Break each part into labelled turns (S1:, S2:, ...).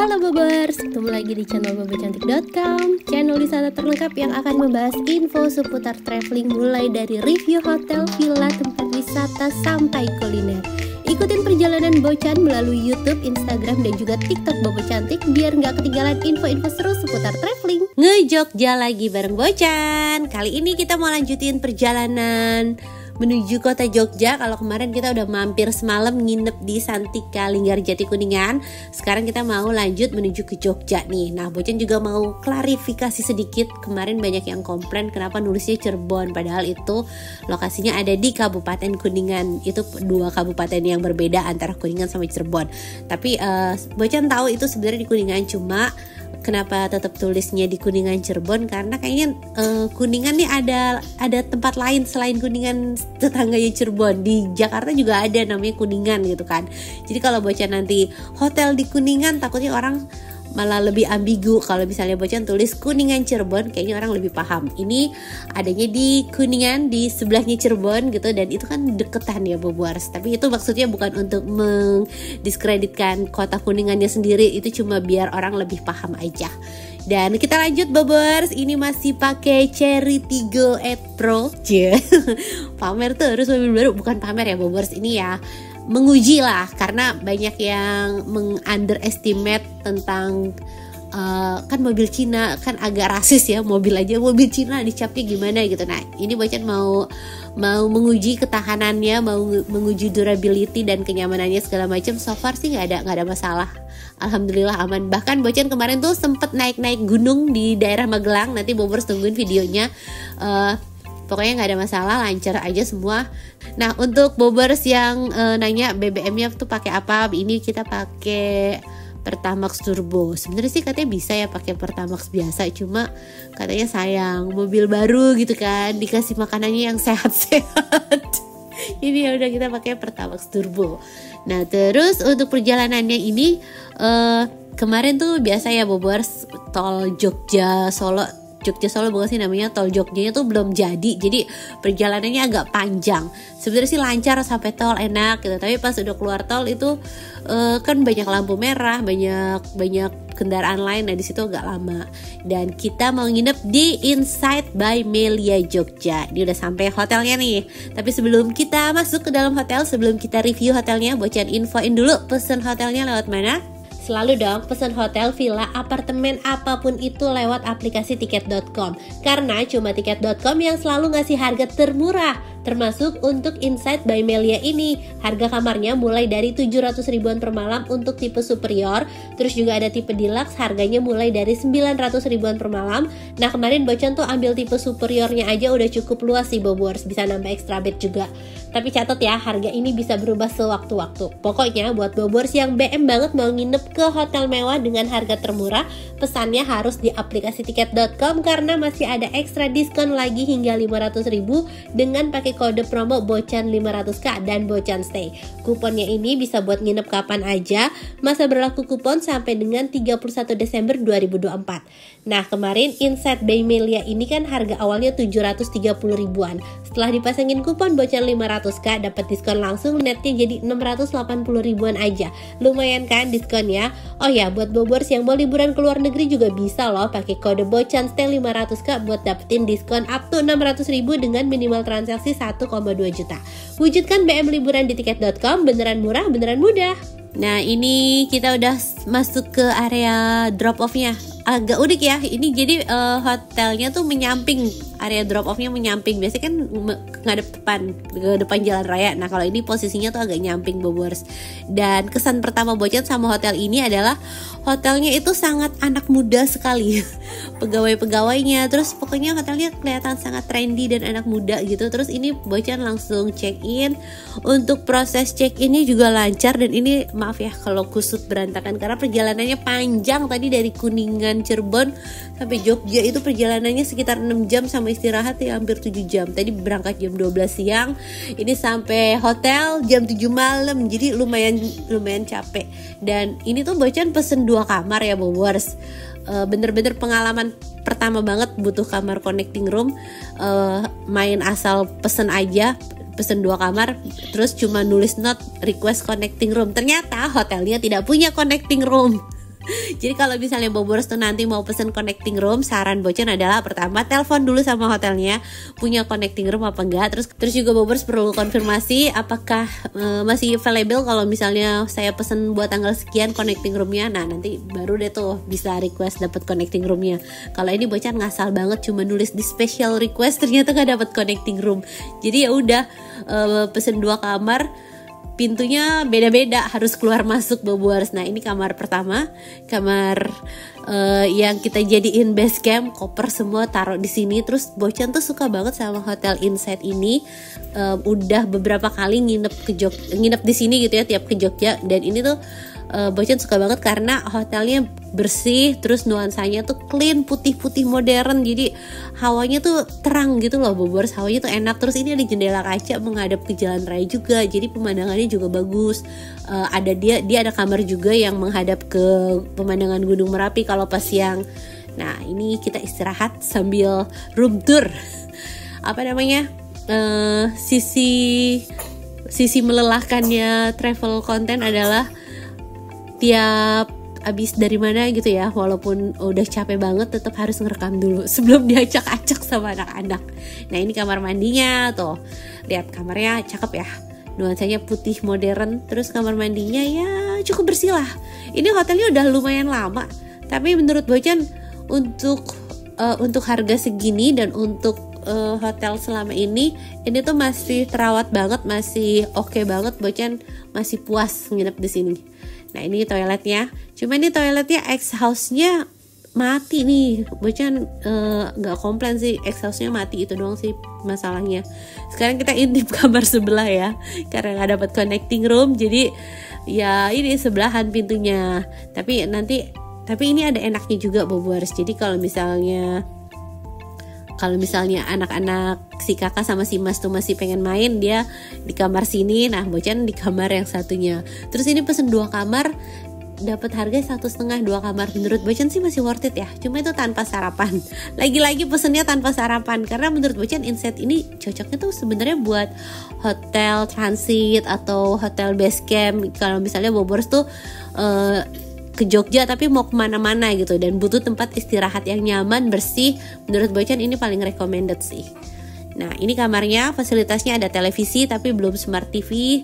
S1: Halo Bobers, ketemu lagi di channel bobocantik.com, channel wisata terlengkap yang akan membahas info seputar traveling mulai dari review hotel, villa, tempat wisata sampai kuliner. Ikutin perjalanan Bocan melalui YouTube, Instagram, dan juga TikTok Bobo Cantik biar nggak ketinggalan info-info seru seputar traveling. Nge-Jogja lagi bareng Bocan. Kali ini kita mau lanjutin perjalanan menuju kota Jogja. Kalau kemarin kita udah mampir semalam nginep di Santika Linggarjati Kuningan, sekarang kita mau lanjut menuju ke Jogja nih. Nah, Bocan juga mau klarifikasi sedikit. Kemarin banyak yang komplain kenapa nulisnya Cirebon, padahal itu lokasinya ada di Kabupaten Kuningan. Itu dua kabupaten yang berbeda antara Kuningan sama Cirebon. Tapi Bocan tahu itu sebenarnya di Kuningan, cuma kenapa tetap tulisnya di Kuningan Cirebon, karena kayaknya Kuningan nih ada tempat lain selain Kuningan tetangganya Cirebon. Di Jakarta juga ada namanya Kuningan gitu kan. Jadi kalau Bocan nanti hotel di Kuningan, takutnya orang malah lebih ambigu. Kalau misalnya Bocan tulis Kuningan Cirebon, kayaknya orang lebih paham. Ini adanya di Kuningan, di sebelahnya Cirebon gitu, dan itu kan deketan ya Bobors. Tapi itu maksudnya bukan untuk mendiskreditkan kota Kuningannya sendiri, itu cuma biar orang lebih paham aja. Dan kita lanjut Bobors, ini masih pakai Cherry Tiggo 8 Pro. Pamer tuh harus mobil baru, bukan pamer ya Bobors, ini ya menguji lah, karena banyak yang underestimate tentang kan mobil Cina kan agak rasis ya, mobil Cina dicapnya gimana gitu. Nah, ini Bocan mau menguji ketahanannya, mau menguji durability dan kenyamanannya segala macam. So far sih nggak ada masalah, alhamdulillah aman. Bahkan Bocan kemarin tuh sempet naik gunung di daerah Magelang, nanti Bobors tungguin videonya. Pokoknya nggak ada masalah, lancar aja semua. Nah, untuk Bobers yang nanya BBM-nya tuh pakai apa, ini kita pakai Pertamax Turbo. Sebenarnya sih katanya bisa ya pakai Pertamax biasa, cuma katanya sayang mobil baru gitu kan, dikasih makanannya yang sehat-sehat. Ini ya udah kita pakai Pertamax Turbo. Nah, terus untuk perjalanannya ini kemarin tuh biasa ya Bobers, tol Jogja Solo bukan sih namanya, tol Jogjanya tuh belum jadi perjalanannya agak panjang. Sebenarnya sih lancar sampai tol enak gitu, tapi pas udah keluar tol itu kan banyak lampu merah, banyak kendaraan lain. Nah, di situ agak lama. Dan kita mau nginep di Insight by Melia Jogja. Ini udah sampai hotelnya nih. Tapi sebelum kita masuk ke dalam hotel, sebelum kita review hotelnya, Bocan infoin dulu pesen hotelnya lewat mana. Selalu dong pesan hotel, villa, apartemen, apapun itu lewat aplikasi tiket.com. Karena cuma tiket.com yang selalu ngasih harga termurah, termasuk untuk Insight by Melia ini. Harga kamarnya mulai dari 700 ribuan per malam untuk tipe superior. Terus juga ada tipe deluxe, harganya mulai dari 900 ribuan per malam. Nah, kemarin Bocan tuh ambil tipe superiornya aja udah cukup luas sih Bobors, bisa nambah extra bed juga. Tapi catat ya, harga ini bisa berubah sewaktu-waktu. Pokoknya buat Bobors yang BM banget mau nginep ke hotel mewah dengan harga termurah, pesannya harus di aplikasi tiket.com karena masih ada ekstra diskon lagi hingga 500 ribu dengan pakai kode promo Bocan500k dan Bocan Stay. Kuponnya ini bisa buat nginep kapan aja, masa berlaku kupon sampai dengan 31 Desember 2024. Nah, kemarin Insight by Melia ini kan harga awalnya 730 ribuan. Setelah dipasangin kupon Bocan500k dapat diskon langsung, netnya jadi 680 ribuan aja. Lumayan kan diskonnya? Oh ya, buat Bobors yang mau liburan ke luar negeri juga bisa loh pakai kode Bocan Stay 500k buat dapetin diskon up to 600 ribu dengan minimal transaksi 1,2 juta. Wujudkan BM liburan di tiket.com, beneran murah, beneran mudah. Nah, ini kita udah masuk ke area drop off-nya. Agak unik ya, ini jadi hotelnya tuh menyamping, area drop off-nya menyamping. Biasanya kan ngadep ke depan jalan raya. Nah, kalau ini posisinya tuh agak nyamping Bobors. Dan kesan pertama Bocan sama hotel ini adalah hotelnya itu sangat anak muda sekali. Pegawai-pegawainya, terus pokoknya hotelnya kelihatan sangat trendy dan anak muda gitu. Terus ini Bocan langsung check-in. Untuk proses check-innya juga lancar, dan ini maaf ya kalau kusut berantakan karena perjalanannya panjang. Tadi dari Kuningan Cirebon sampai Jogja itu perjalanannya sekitar 6 jam sama istirahat ya hampir 7 jam. Tadi berangkat jam 12 siang, ini sampai hotel jam 7 malam. Jadi lumayan capek. Dan ini tuh Bocan pesen 2 kamar ya Bobors. Bener-bener pengalaman pertama banget butuh kamar connecting room. Main asal pesen aja, pesen 2 kamar, terus cuma nulis note request connecting room. Ternyata hotelnya tidak punya connecting room. Jadi kalau misalnya Bobors tuh nanti mau pesen connecting room, saran Bocan adalah pertama telepon dulu sama hotelnya punya connecting room apa enggak. Terus juga Bobors perlu konfirmasi apakah masih available kalau misalnya saya pesen buat tanggal sekian connecting roomnya. Nah nanti baru deh tuh bisa request dapat connecting roomnya. Kalau ini Bocan ngasal banget cuma nulis di special request ternyata nggak dapat connecting room. Jadi ya udah pesen 2 kamar. Pintunya beda-beda, harus keluar masuk Bobors. Nah ini kamar pertama, kamar yang kita jadiin base camp, koper semua taruh di sini. Terus Bocan tuh suka banget sama hotel Insight ini. Udah beberapa kali nginep di sini gitu ya, tiap ke Jogja. Dan ini tuh Bocan suka banget karena hotelnya bersih, terus nuansanya tuh clean, putih-putih modern, jadi hawanya tuh terang gitu loh Bobors, hawanya tuh enak. Terus ini ada jendela kaca menghadap ke jalan raya juga, jadi pemandangannya juga bagus. Ada dia ada kamar juga yang menghadap ke pemandangan Gunung Merapi kalau pas siang. Nah ini kita istirahat sambil room tour. Apa namanya? Sisi melelahkannya travel content adalah tiap abis dari mana gitu ya, walaupun udah capek banget tetap harus ngerekam dulu sebelum diacak-acak sama anak-anak. Nah ini kamar mandinya tuh, lihat kamarnya cakep ya, nuansanya putih modern. Terus kamar mandinya ya cukup bersih lah. Ini hotelnya udah lumayan lama, tapi menurut Bocan untuk harga segini dan untuk hotel selama ini tuh masih terawat banget, masih oke banget. Bocan masih puas nginep di sini. Nah ini toiletnya, cuma ini toiletnya exhaust-nya mati nih. Bocan nggak komplain sih, exhaust-nya mati, itu doang sih masalahnya. Sekarang kita intip kamar sebelah ya, karena nggak dapat connecting room, jadi ya ini sebelahan pintunya. Tapi ini ada enaknya juga Bobors. Jadi kalau misalnya anak-anak si kakak sama si mas tuh masih pengen main, dia di kamar sini, nah Bocan di kamar yang satunya. Terus ini pesen 2 kamar dapat harga 1,5 2 kamar. Menurut Bocan sih masih worth it ya, cuma itu tanpa sarapan. Lagi-lagi pesennya tanpa sarapan karena menurut Bocan Insight ini cocoknya tuh sebenarnya buat hotel transit atau hotel base camp. Kalau misalnya Bobors tuh ke Jogja tapi mau kemana-mana gitu dan butuh tempat istirahat yang nyaman, bersih, menurut Bocan ini paling recommended sih. Nah ini kamarnya, fasilitasnya ada televisi tapi belum smart TV,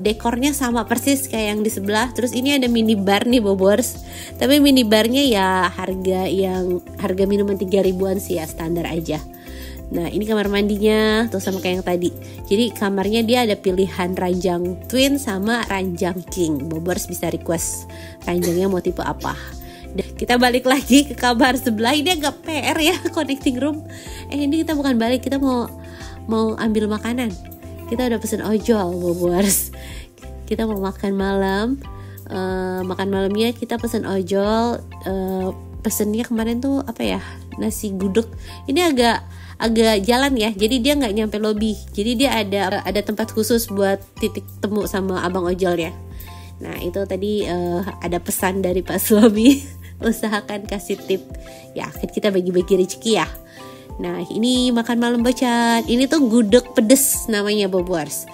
S1: dekornya sama persis kayak yang di sebelah. Terus ini ada minibar nih Bobors, tapi minibarnya ya harga minuman 3.000-an sih ya, standar aja. Nah ini kamar mandinya tuh sama kayak yang tadi. Jadi kamarnya dia ada pilihan ranjang twin sama ranjang king. Bobors bisa request ranjangnya mau tipe apa. Kita balik lagi ke kamar sebelah. Ini agak PR ya connecting room. Ini kita bukan balik, kita mau ambil makanan. Kita udah pesen ojol Bobors. Kita mau makan malam. Makan malamnya kita pesen ojol. Pesennya kemarin tuh apa ya, nasi gudeg. Ini agak jalan ya, jadi dia nggak nyampe lobby, jadi dia ada tempat khusus buat titik temu sama abang ojol ya. Nah itu tadi ada pesan dari Pak suami usahakan kasih tip ya, kita bagi-bagi rezeki ya. Nah ini makan malam Bocan, ini tuh gudeg pedes namanya Bobors.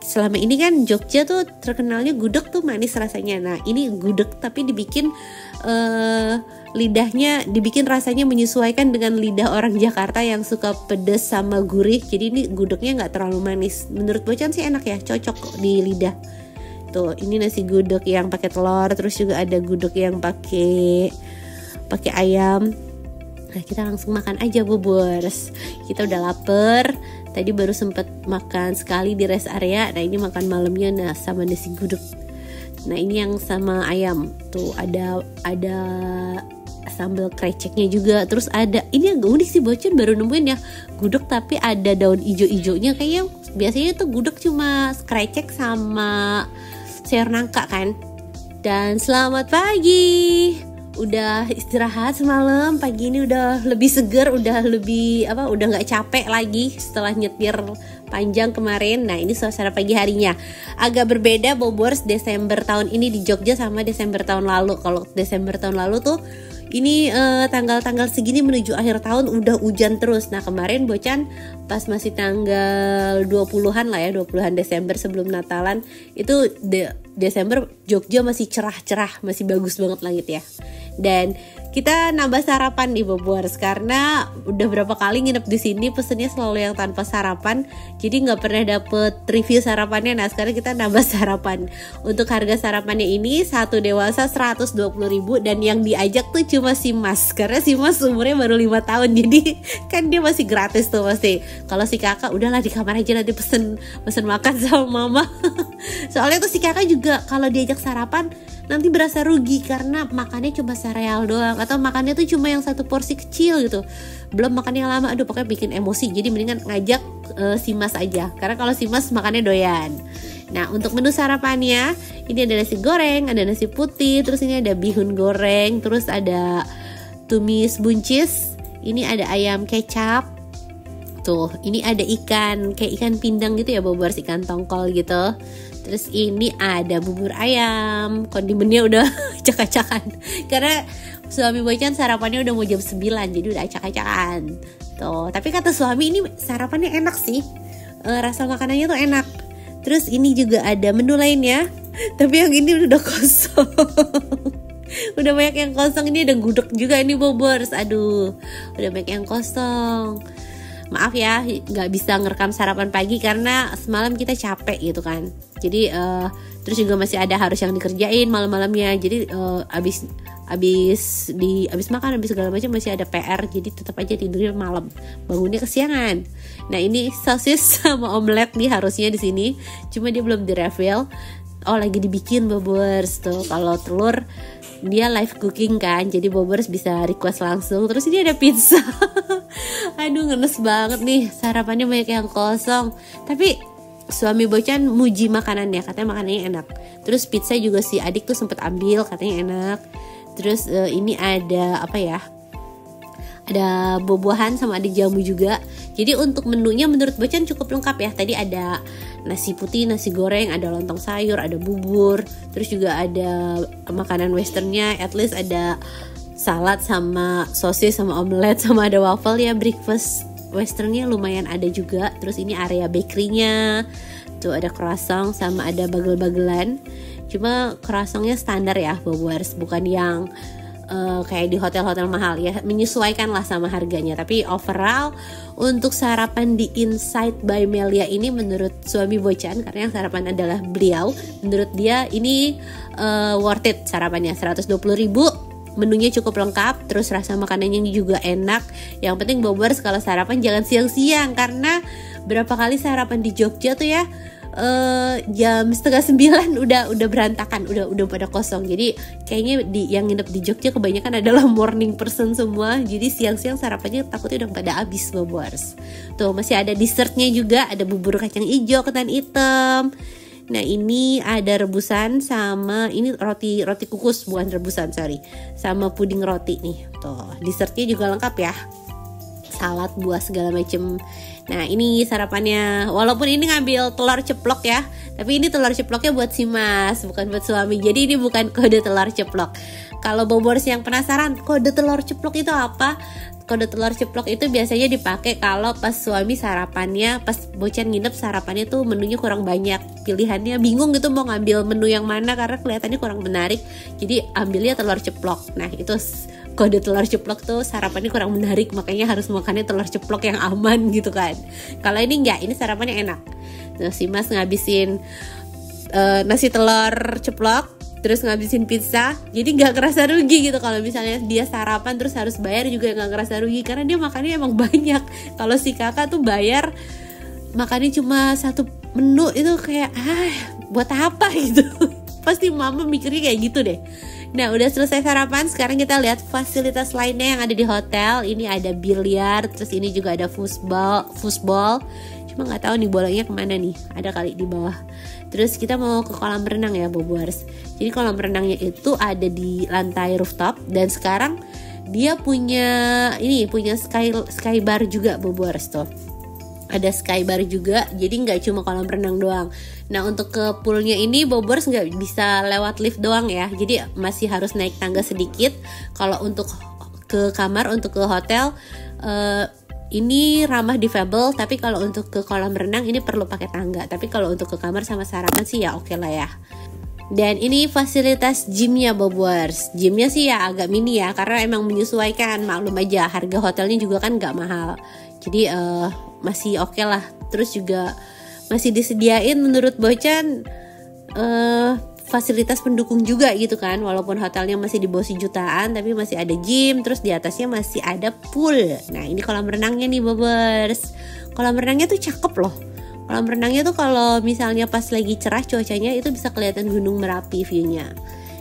S1: Selama ini kan Jogja tuh terkenalnya gudeg tuh manis rasanya. Nah ini gudeg tapi dibikin lidahnya dibikin rasanya menyesuaikan dengan lidah orang Jakarta yang suka pedas sama gurih. Jadi ini gudegnya nggak terlalu manis. Menurut Bocan sih enak ya, cocok di lidah. Tuh ini nasi gudeg yang pakai telur, terus juga ada gudeg yang pakai ayam. Nah kita langsung makan aja Bobors. Kita udah lapar. Tadi baru sempet makan sekali di rest area. Nah ini makan malamnya sama nasi gudeg. Nah ini yang sama ayam. Tuh ada sambal kreceknya juga. Terus ada, ini agak unik sih Bocan baru nemuin ya, gudeg tapi ada daun ijo-ijonya. Kayaknya biasanya tuh gudeg cuma krecek sama sayur nangka kan. Dan selamat pagi. Udah istirahat semalam, pagi ini udah lebih seger, udah nggak capek lagi setelah nyetir panjang kemarin. Nah ini suasana pagi harinya agak berbeda Bobors Desember tahun ini di Jogja sama Desember tahun lalu. Kalau Desember tahun lalu tuh ini tanggal-tanggal segini menuju akhir tahun udah hujan terus. Nah kemarin Bocan pas masih tanggal 20-an lah ya, 20-an Desember sebelum Natalan, itu Desember Jogja masih cerah-cerah, masih bagus banget langit ya. Dan kita nambah sarapan di Bobors karena udah berapa kali nginep di sini pesennya selalu yang tanpa sarapan, jadi nggak pernah dapet review sarapannya. Nah sekarang kita nambah sarapan. Untuk harga sarapannya ini satu dewasa 120.000 dan yang diajak tuh cuma si Mas, karena si Mas umurnya baru 5 tahun, jadi kan dia masih gratis tuh pasti. Kalau si kakak udahlah di kamar aja nanti pesen makan sama mama. Soalnya tuh si kakak juga kalau diajak sarapan nanti berasa rugi karena makannya cuma sereal doang, atau makannya tuh cuma yang satu porsi kecil gitu, belum makannya lama. Aduh pokoknya bikin emosi, jadi mendingan ngajak si Mas aja, karena kalau si Mas makannya doyan. Nah untuk menu sarapannya ini ada nasi goreng, ada nasi putih, terus ini ada bihun goreng, terus ada tumis buncis, ini ada ayam kecap. Tuh, ini ada ikan, kayak ikan pindang gitu ya Bobors, ikan tongkol gitu. Terus ini ada bubur ayam, kondimennya udah acak-acakan. Karena suami Bocan sarapannya udah mau jam 9, jadi udah acak-acakan. Tuh, tapi kata suami ini sarapannya enak sih. Rasa makanannya tuh enak. Terus ini juga ada menu lainnya, tapi yang ini udah kosong. Udah banyak yang kosong, ini ada gudeg juga ini Bobors. Aduh, udah banyak yang kosong. Maaf ya gak bisa ngerekam sarapan pagi karena semalam kita capek gitu kan. Jadi terus juga masih ada harus yang dikerjain malam-malamnya. Jadi abis makan, abis segala macam masih ada PR. Jadi tetap aja tidurnya malam, bangunnya kesiangan. Nah ini sosis sama omelet nih harusnya di sini, cuma dia belum di-reveal. Oh lagi dibikin Bobors tuh. Kalau telur dia live cooking kan, jadi Bobors bisa request langsung. Terus ini ada pizza. Aduh ngenes banget nih, sarapannya banyak yang kosong. Tapi suami Bocan muji makanannya, katanya makanannya enak. Terus pizza juga si adik tuh sempet ambil, katanya enak. Terus ini ada apa ya, ada buah-buahan sama ada jamu juga. Jadi untuk menunya menurut Bocan cukup lengkap ya. Tadi ada nasi putih, nasi goreng, ada lontong sayur, ada bubur. Terus juga ada makanan westernnya, at least ada salad sama sosis sama omelet sama ada waffle ya. Breakfast westernnya lumayan ada juga. Terus ini area bakerynya, tuh ada croissant sama ada bagel-bagelan. Cuma croissantnya standar ya Bobors, bukan yang kayak di hotel-hotel mahal ya, menyesuaikan lah sama harganya. Tapi overall untuk sarapan di Inside by Melia ini menurut suami Bocan, karena yang sarapan adalah beliau, menurut dia ini worth it sarapannya. 120.000, menunya cukup lengkap, terus rasa makanannya juga enak. Yang penting Bobors kalau sarapan jangan siang-siang, karena berapa kali sarapan di Jogja tuh ya jam 8:30 udah berantakan, udah pada kosong. Jadi kayaknya yang nginep di Jogja kebanyakan adalah morning person semua. Jadi siang-siang sarapannya takutnya udah pada habis Bobors. Tuh masih ada dessertnya juga, ada bubur kacang hijau, ketan hitam. Nah ini ada rebusan sama ini roti kukus, bukan rebusan sorry, sama puding roti nih. Tuh dessertnya juga lengkap ya, salad, buah segala macem. Nah ini sarapannya, walaupun ini ngambil telur ceplok ya, tapi ini telur ceploknya buat si Mas, bukan buat suami. Jadi ini bukan kode telur ceplok. Kalau Bobors yang penasaran kode telur ceplok itu apa, kode telur ceplok itu biasanya dipakai kalau pas suami sarapannya, pas Bocan nginep sarapannya tuh menunya kurang banyak, pilihannya bingung gitu mau ngambil menu yang mana karena kelihatannya kurang menarik, jadi ambilnya telur ceplok. Nah itu kode telur ceplok tuh sarapannya kurang menarik, makanya harus makannya telur ceplok yang aman gitu kan. Kalau ini enggak, ini sarapannya enak. Nah si Mas ngabisin nasi telur ceplok, terus ngabisin pizza, jadi nggak kerasa rugi gitu. Kalau misalnya dia sarapan terus harus bayar juga nggak kerasa rugi, karena dia makannya emang banyak. Kalau si kakak tuh bayar makannya cuma satu menu, itu kayak buat apa gitu. Pasti mama mikirnya kayak gitu deh. Nah udah selesai sarapan, sekarang kita lihat fasilitas lainnya yang ada di hotel. Ini ada biliar, terus ini juga ada foosball. Cuma nggak tahu nih bolanya kemana nih, ada kali di bawah. Terus kita mau ke kolam renang ya Bobors. Jadi kolam renangnya itu ada di lantai rooftop, dan sekarang dia punya sky bar juga Bobors tuh. ada sky bar juga, jadi nggak cuma kolam renang doang. Nah untuk ke poolnya ini Bobers nggak bisa lewat lift doang ya, jadi masih harus naik tangga sedikit. Kalau untuk ke kamar, untuk ke hotel ini ramah difabel, tapi kalau untuk ke kolam renang ini perlu pakai tangga. Tapi kalau untuk ke kamar sama sarapan sih ya oke lah ya. Dan ini fasilitas gymnya Bobers. Gymnya sih ya agak mini ya, karena emang menyesuaikan, maklum aja harga hotelnya juga kan nggak mahal. Jadi masih oke lah. Terus juga masih disediain menurut Bocan fasilitas pendukung juga gitu kan. Walaupun hotelnya masih di bawah jutaan, tapi masih ada gym. Terus di atasnya masih ada pool. Nah ini kolam renangnya nih Bobers. Kolam renangnya tuh cakep loh. Kolam renangnya tuh kalau misalnya pas lagi cerah cuacanya itu bisa kelihatan Gunung Merapi view-nya.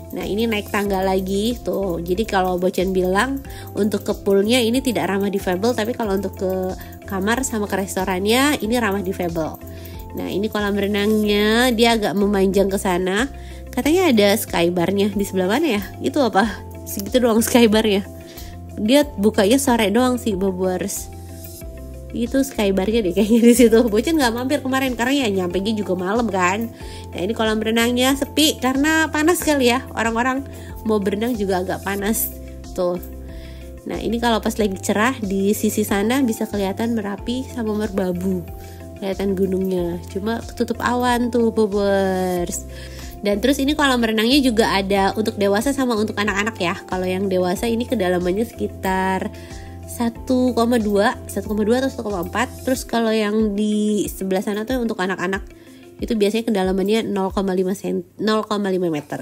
S1: Nah ini naik tangga lagi tuh. Jadi kalau Bocan bilang untuk ke poolnya ini tidak ramah difabel, tapi kalau untuk ke kamar sama ke restorannya ini ramah difabel. Nah ini kolam renangnya dia agak memanjang ke sana. Katanya ada sky bar-nya di sebelah mana ya? Itu apa? Segitu doang sky bar-nya. Dia bukanya sore doang sih Bobers. Itu sky bar-nya deh kayaknya di situ. Bocan nggak mampir kemarin karena ya nyampenya juga malam kan. Nah ini kolam renangnya sepi karena panas kali ya. Orang-orang mau berenang juga agak panas tuh. Nah ini kalau pas lagi cerah di sisi sana bisa kelihatan Merapi sama Merbabu, kelihatan gunungnya. Cuma ketutup awan tuh Bobers. Dan terus ini kolam renangnya juga ada untuk dewasa sama untuk anak-anak ya. Kalau yang dewasa ini kedalamannya sekitar 1,2 atau 1,4. Terus kalau yang di sebelah sana tuh untuk anak-anak itu biasanya kedalamannya 0,5 meter.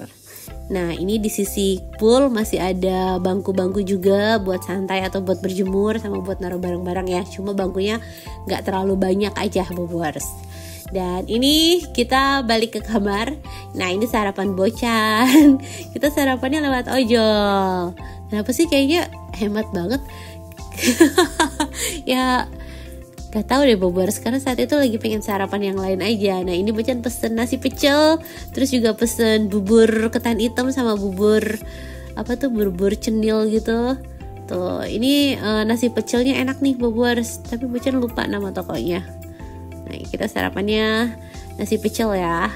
S1: Nah ini di sisi pool masih ada bangku-bangku juga buat santai atau buat berjemur sama buat naruh barang-barang ya. Cuma bangkunya gak terlalu banyak aja Bobers. Dan ini kita balik ke kamar. Nah ini sarapan Bocan. Kita sarapannya lewat ojol. Kenapa sih kayaknya hemat banget. Ya gak tahu deh Bobers, karena saat itu lagi pengen sarapan yang lain aja. Nah ini Bocan pesen nasi pecel, terus juga pesen bubur ketan hitam sama bubur bubur cenil gitu. Tuh ini nasi pecelnya enak nih Bobers, tapi Bocan lupa nama tokonya. Nah kita sarapannya nasi pecel ya.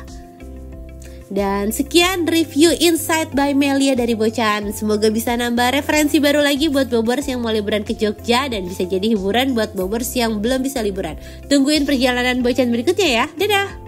S1: Dan sekian review Insight by Melia dari Bocan. Semoga bisa nambah referensi baru lagi buat Bobers yang mau liburan ke Jogja, dan bisa jadi hiburan buat Bobers yang belum bisa liburan. Tungguin perjalanan Bocan berikutnya ya. Dadah.